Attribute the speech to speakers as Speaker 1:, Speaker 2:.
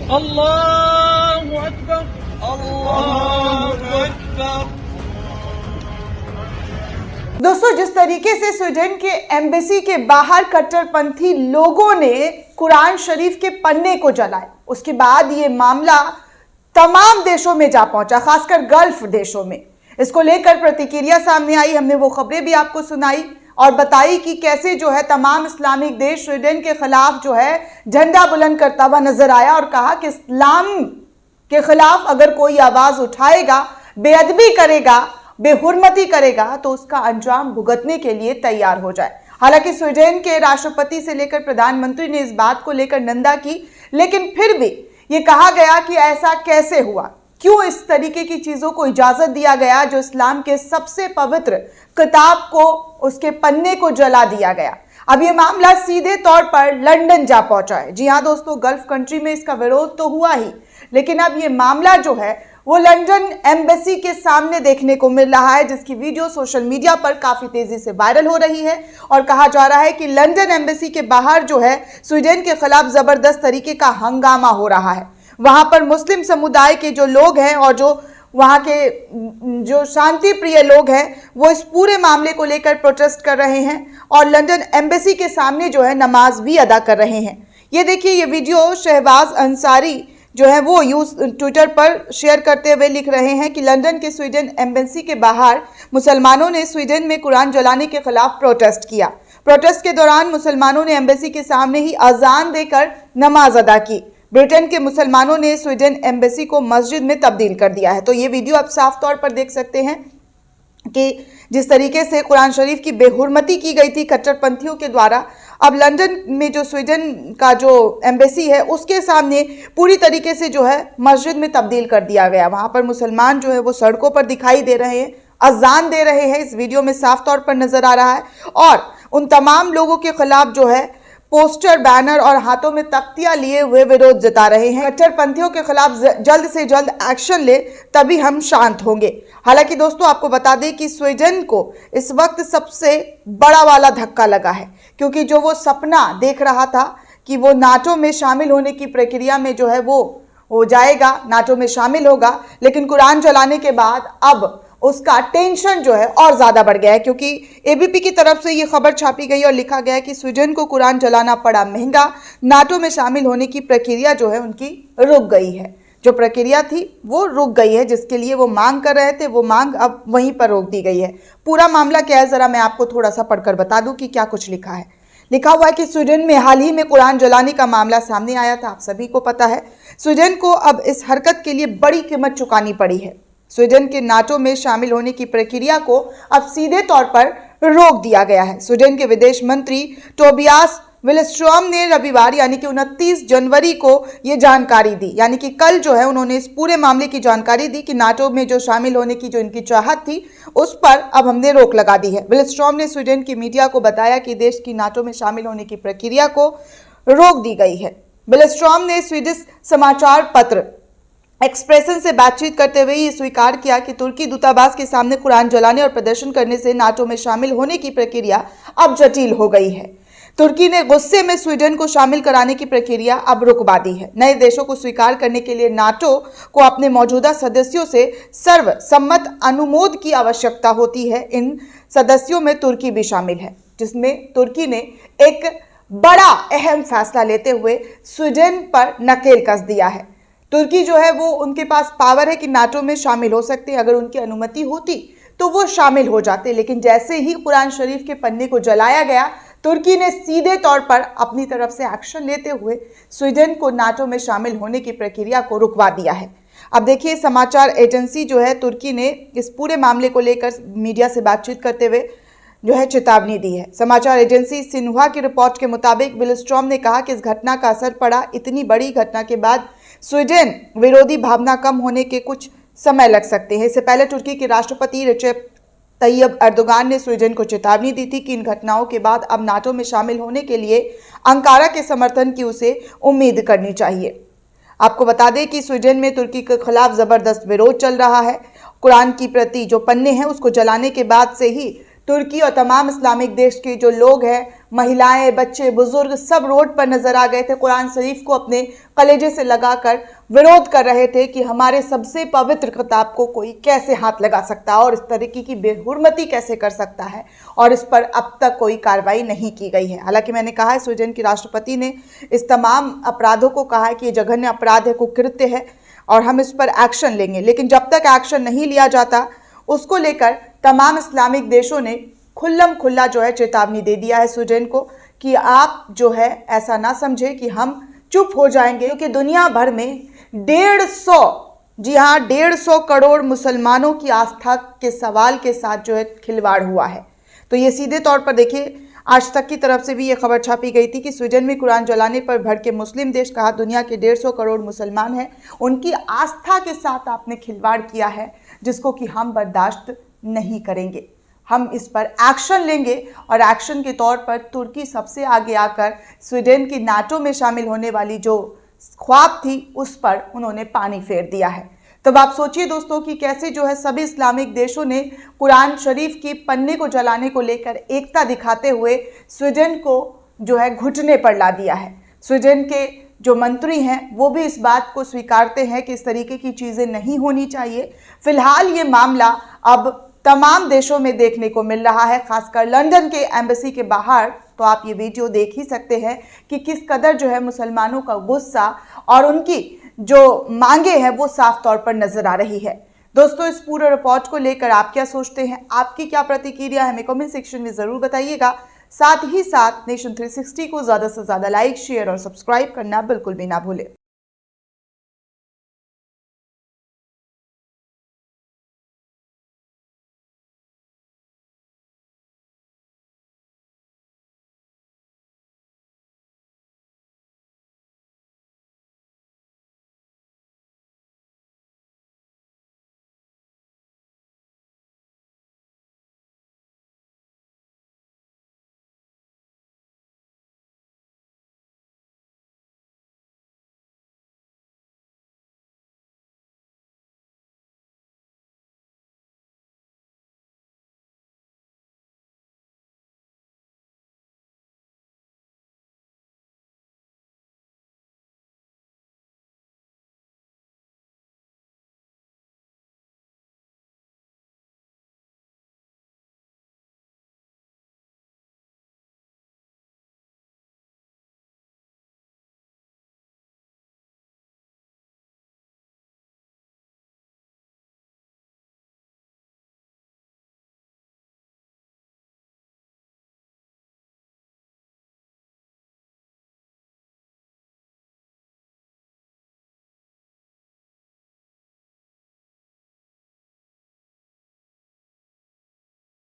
Speaker 1: अल्लाहु अकबर, अल्लाहु अकबर।
Speaker 2: दोस्तों, जिस तरीके से स्वीडन के एम्बेसी के बाहर कट्टरपंथी लोगों ने कुरान शरीफ के पन्ने को जलाए, उसके बाद ये मामला तमाम देशों में जा पहुंचा, खासकर गल्फ देशों में। इसको लेकर प्रतिक्रिया सामने आई। हमने वो खबरें भी आपको सुनाई और बताई कि कैसे जो है तमाम इस्लामिक देश स्वीडन के खिलाफ जो है झंडा बुलंद करता हुआ नजर आया और कहा कि इस्लाम के खिलाफ अगर कोई आवाज उठाएगा, बेअदबी करेगा, बेहुरमती करेगा, तो उसका अंजाम भुगतने के लिए तैयार हो जाए। हालांकि स्वीडन के राष्ट्रपति से लेकर प्रधानमंत्री ने इस बात को लेकर निंदा की, लेकिन फिर भी ये कहा गया कि ऐसा कैसे हुआ, क्यों इस तरीके की चीजों को इजाजत दिया गया, जो इस्लाम के सबसे पवित्र किताब को, उसके पन्ने को जला दिया गया। अब ये मामला सीधे तौर पर लंदन जा पहुंचा है। जी हाँ दोस्तों, गल्फ कंट्री में इसका विरोध तो हुआ ही, लेकिन अब ये मामला जो है वो लंदन एम्बेसी के सामने देखने को मिल रहा है, जिसकी वीडियो सोशल मीडिया पर काफी तेजी से वायरल हो रही है। और कहा जा रहा है कि लंदन एम्बेसी के बाहर जो है स्वीडन के खिलाफ जबरदस्त तरीके का हंगामा हो रहा है। वहां पर मुस्लिम समुदाय के जो लोग हैं और जो वहां के जो शांति प्रिय लोग हैं, वो इस पूरे मामले को लेकर प्रोटेस्ट कर रहे हैं और लंदन एम्बेसी के सामने जो है नमाज भी अदा कर रहे हैं। ये देखिए, ये वीडियो शहबाज अंसारी जो है वो ट्विटर पर शेयर करते हुए लिख रहे हैं कि लंदन के स्वीडन एम्बेसी के बाहर मुसलमानों ने स्वीडन में कुरान जलाने के खिलाफ प्रोटेस्ट किया। प्रोटेस्ट के दौरान मुसलमानों ने एम्बेसी के सामने ही अजान देकर नमाज अदा की। ब्रिटेन के मुसलमानों ने स्वीडन एम्बेसी को मस्जिद में तब्दील कर दिया है। तो ये वीडियो आप साफ तौर पर देख सकते हैं कि जिस तरीके से कुरान शरीफ की बेहुरमती की गई थी कट्टरपंथियों के द्वारा, अब लंदन में जो स्वीडन का जो एम्बेसी है उसके सामने पूरी तरीके से जो है मस्जिद में तब्दील कर दिया गया। वहां पर मुसलमान जो है वो सड़कों पर दिखाई दे रहे हैं, अजान दे रहे हैं, इस वीडियो में साफ तौर पर नजर आ रहा है। और उन तमाम लोगों के खिलाफ जो है पोस्टर, बैनर और हाथों में तख्तियां लिए हुए विरोध जता रहे हैं। कट्टरपंथियों के खिलाफ जल्द से जल्द एक्शन ले, तभी हम शांत होंगे। हालांकि दोस्तों, आपको बता दें कि स्वीडन को इस वक्त सबसे बड़ा वाला धक्का लगा है, क्योंकि जो वो सपना देख रहा था कि वो नाटो में शामिल होने की प्रक्रिया में जो है वो हो जाएगा, नाटो में शामिल होगा, लेकिन कुरान जलाने के बाद अब उसका टेंशन जो है और ज्यादा बढ़ गया है, क्योंकि एबीपी की तरफ से ये खबर छापी गई और लिखा गया कि स्वीडन को कुरान जलाना पड़ा महंगा, नाटो में शामिल होने की प्रक्रिया जो है उनकी रुक गई है। जो प्रक्रिया थी वो रुक गई है, जिसके लिए वो मांग कर रहे थे, वो मांग अब वहीं पर रोक दी गई है। पूरा मामला क्या है, जरा मैं आपको थोड़ा सा पढ़कर बता दूं कि क्या कुछ लिखा है। लिखा हुआ है कि स्वीडन में हाल ही में कुरान जलाने का मामला सामने आया था, आप सभी को पता है। स्वीडन को अब इस हरकत के लिए बड़ी कीमत चुकानी पड़ी है। स्वीडन के नाटो में शामिल होने की प्रक्रिया को अब सीधे तौर पर रोक दिया गया है। स्वीडन के विदेश मंत्री टोबियास विलस्ट्रॉम ने रविवार यानी कि 29 जनवरी को ये जानकारी दी, यानी कि कल जो है उन्होंने इस पूरे मामले की जानकारी दी कि नाटो में जो शामिल होने की जो इनकी चाहत थी उस पर अब हमने रोक लगा दी है। विलस्ट्रॉम ने स्वीडन की मीडिया को बताया कि देश की नाटो में शामिल होने की प्रक्रिया को रोक दी गई है। विलस्ट्रॉम ने स्वीडिश समाचार पत्र एक्सप्रेशन से बातचीत करते हुए ये स्वीकार किया कि तुर्की दूतावास के सामने कुरान जलाने और प्रदर्शन करने से नाटो में शामिल होने की प्रक्रिया अब जटिल हो गई है। तुर्की ने गुस्से में स्वीडन को शामिल कराने की प्रक्रिया अब रुकवा दी है। नए देशों को स्वीकार करने के लिए नाटो को अपने मौजूदा सदस्यों से सर्वसम्मत अनुमोदन की आवश्यकता होती है। इन सदस्यों में तुर्की भी शामिल है, जिसमें तुर्की ने एक बड़ा अहम फैसला लेते हुए स्वीडन पर नकेल कस दिया है। तुर्की जो है वो उनके पास पावर है कि नाटो में शामिल हो सकते हैं, अगर उनकी अनुमति होती तो वो शामिल हो जाते, लेकिन जैसे ही कुरान शरीफ के पन्ने को जलाया गया, तुर्की ने सीधे तौर पर अपनी तरफ से एक्शन लेते हुए स्वीडन को नाटो में शामिल होने की प्रक्रिया को रुकवा दिया है। अब देखिए, समाचार एजेंसी जो है तुर्की ने इस पूरे मामले को लेकर मीडिया से बातचीत करते हुए जो है चेतावनी दी है। समाचार एजेंसी सिन्हुआ की रिपोर्ट के मुताबिक विलस्ट्रॉम ने कहा कि इस घटना का असर पड़ा। इतनी बड़ी घटना के बाद स्वीडन विरोधी भावना कम होने के कुछ समय लग सकते हैं। इससे पहले तुर्की के राष्ट्रपति रिसेप तैयब एर्दोगान ने स्वीडन को चेतावनी दी थी कि इन घटनाओं के बाद अब नाटो में शामिल होने के लिए अंकारा के समर्थन की उसे उम्मीद करनी चाहिए। आपको बता दें कि स्वीडन में तुर्की के खिलाफ जबरदस्त विरोध चल रहा है। कुरान की प्रति जो पन्ने हैं उसको जलाने के बाद से ही तुर्की और तमाम इस्लामिक देश के जो लोग हैं, महिलाएं, बच्चे, बुजुर्ग, सब रोड पर नजर आ गए थे, कुरान शरीफ को अपने कलेजे से लगाकर विरोध कर रहे थे कि हमारे सबसे पवित्र किताब को कोई कैसे हाथ लगा सकता है और इस तरीके की बेहुरमती कैसे कर सकता है, और इस पर अब तक कोई कार्रवाई नहीं की गई है। हालांकि मैंने कहा है, स्वीडन के राष्ट्रपति ने इस तमाम अपराधों को कहा है कि ये जघन्य अपराध है, कुकृत्य है और हम इस पर एक्शन लेंगे। लेकिन जब तक एक्शन नहीं लिया जाता, उसको लेकर तमाम इस्लामिक देशों ने खुल्लम खुल्ला जो है चेतावनी दे दिया है स्वीडन को कि आप जो है ऐसा ना समझें कि हम चुप हो जाएंगे, क्योंकि दुनिया भर में 150 करोड़ मुसलमानों की आस्था के सवाल के साथ जो है खिलवाड़ हुआ है। तो ये सीधे तौर पर देखिए, आज तक की तरफ से भी ये खबर छापी गई थी कि स्वीडन में कुरान जलाने पर भड़के मुस्लिम देश, कहा दुनिया के 150 करोड़ मुसलमान हैं, उनकी आस्था के साथ आपने खिलवाड़ किया है, जिसको कि हम बर्दाश्त नहीं करेंगे। हम इस पर एक्शन लेंगे और एक्शन के तौर पर तुर्की सबसे आगे आकर स्वीडन की नाटो में शामिल होने वाली जो ख्वाब थी उस पर उन्होंने पानी फेर दिया है। तब आप सोचिए दोस्तों कि कैसे जो है सभी इस्लामिक देशों ने कुरान शरीफ की पन्ने को जलाने को लेकर एकता दिखाते हुए स्वीडन को जो है घुटने पर ला दिया है। स्वीडन के जो मंत्री हैं वो भी इस बात को स्वीकारते हैं कि इस तरीके की चीज़ें नहीं होनी चाहिए। फिलहाल ये मामला अब तमाम देशों में देखने को मिल रहा है, खासकर लंदन के एम्बेसी के बाहर। तो आप ये वीडियो देख ही सकते हैं कि किस कदर जो है मुसलमानों का गुस्सा और उनकी जो मांगे हैं वो साफ तौर पर नजर आ रही है। दोस्तों, इस पूरे रिपोर्ट को लेकर आप क्या सोचते हैं, आपकी क्या प्रतिक्रिया है, हमें कमेंट सेक्शन में ज़रूर बताइएगा। साथ ही साथ नेशन 360 को ज़्यादा से ज़्यादा लाइक, शेयर और सब्सक्राइब करना बिल्कुल भी ना भूलें।